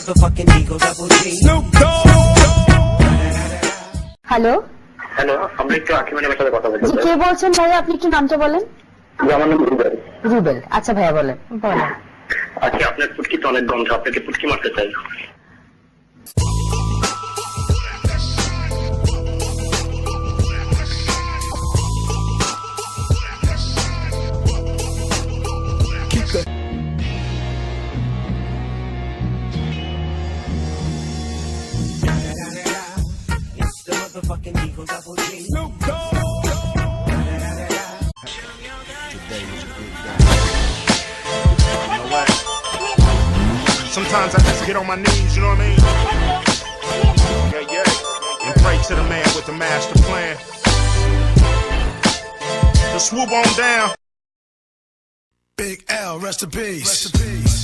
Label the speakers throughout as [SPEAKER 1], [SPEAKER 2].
[SPEAKER 1] motherfucking Eagle Double G. Snoop Dogg.
[SPEAKER 2] Hello
[SPEAKER 3] hello, আমরা একটু আকিমানের সাথে কথা বলতে
[SPEAKER 2] জি, কে বলছেন ভাইয়া? আপনি একটু নামটা বলেন।
[SPEAKER 3] আমার নাম রুবেল।
[SPEAKER 2] রুবেল, আচ্ছা ভাইয়া বলেন।
[SPEAKER 3] আজকে আপনার পুটকিতে অনেক গন্ধ, আপনাকে পুটকি মারতে চাই।
[SPEAKER 1] Motherfucking Eagle Double G. Snoop Dogg.
[SPEAKER 4] Today was a good day. You know what? Sometimes I just get on my knees, you know what I mean? Yeah, yeah. And pray to the man with the master plan. Just swoop on down.
[SPEAKER 5] Big L, rest in peace. Rest in peace.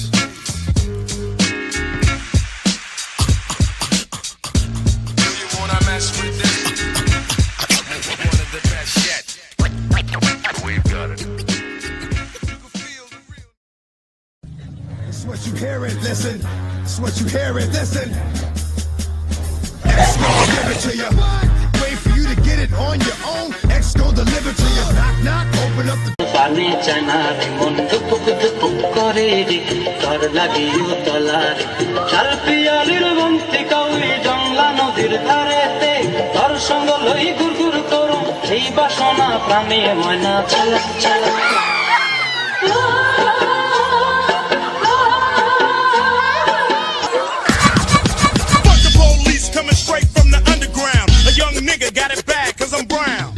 [SPEAKER 5] With this. One of the best yet. We've got it. It's what you hear it, listen. It's what you hear it, listen. X gon' give it to you. Wait for you to get it on your own. X gon' deliver to you. Knock, knock, open up the.
[SPEAKER 6] পানি চানার মন ধুপুক ধুপুক করে রে তর লাগিও তলার শাল পিয়ালির বন্তি কাউরি জংলা নদীর ধারেতে তর সঙ্গ লই গুরগুর করুম সেই বাসনা প্রাণে ময়না চালা চালা
[SPEAKER 4] Fuck the police coming straight from the underground. A young nigga got it bad 'cause I'm brown.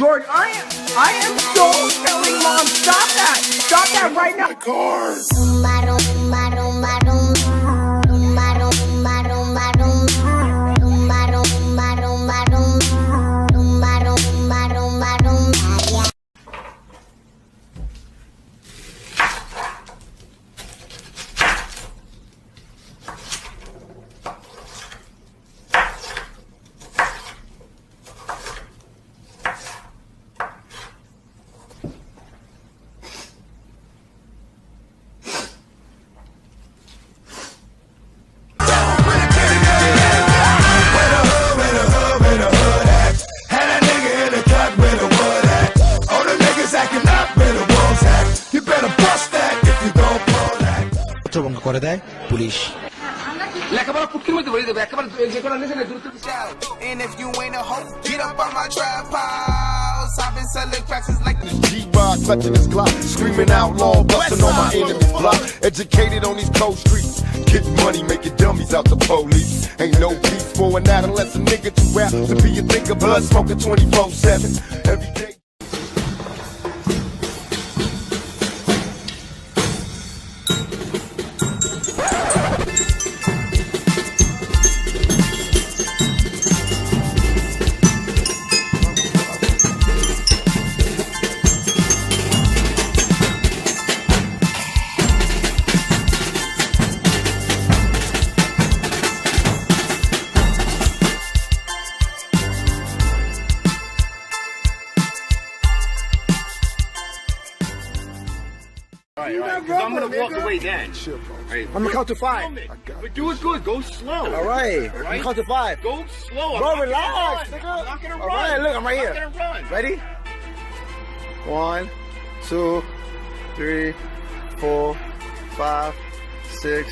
[SPEAKER 7] George, I am so telling Mom, stop that right now.
[SPEAKER 5] Cars.
[SPEAKER 8] করে দেয় পুলিশ।
[SPEAKER 7] লেখাপড়া পুটকির মধ্যে ভরে দেবে একেবারে যে কোনো নিচে দূরত্ব চাও।
[SPEAKER 5] And if you ain't a hoe, get up on my trap house. I've been selling cracks since like G-Rock, clutching his Glock, screaming outlaw, busting on my enemy's block. Educated on these cold streets, getting money, making dummies out the police. Ain't no peace for an adolescent nigga too rap to be a thinker, blood smoking 24/7 every day.
[SPEAKER 7] I'm gonna walk away then.
[SPEAKER 5] Right.
[SPEAKER 7] I'm gonna count to 5. But do it good. Go slow.
[SPEAKER 5] All right. I'm count to 5.
[SPEAKER 7] Go slow.
[SPEAKER 5] Bro,
[SPEAKER 7] I'm
[SPEAKER 5] relax,
[SPEAKER 7] not
[SPEAKER 5] nigga.
[SPEAKER 7] gonna
[SPEAKER 5] All
[SPEAKER 7] run.
[SPEAKER 5] right, look, I'm right here.
[SPEAKER 7] I'm not gonna run.
[SPEAKER 5] Ready? 1, 2, 3, 4, 5, 6.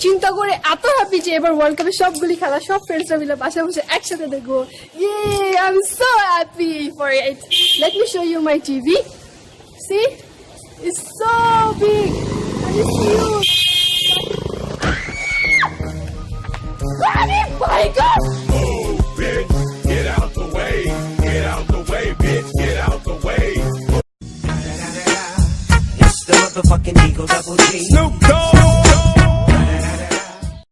[SPEAKER 8] চিন্তা করে এত happy যে এবার world কাপে সবগুলি খেলা সব ফ্রেন্ডসরা মিলে বাসায় বসে একসাথে দেখবো। Yeah, I am so happy for it. Let me show you my TV. See, it's so big and it's huge. Oh my God!
[SPEAKER 5] Move, bitch, get out the way. Get out the way, bitch, get out the way.
[SPEAKER 1] It's the motherfucking Eagle Double G.
[SPEAKER 5] Snoop Dogg.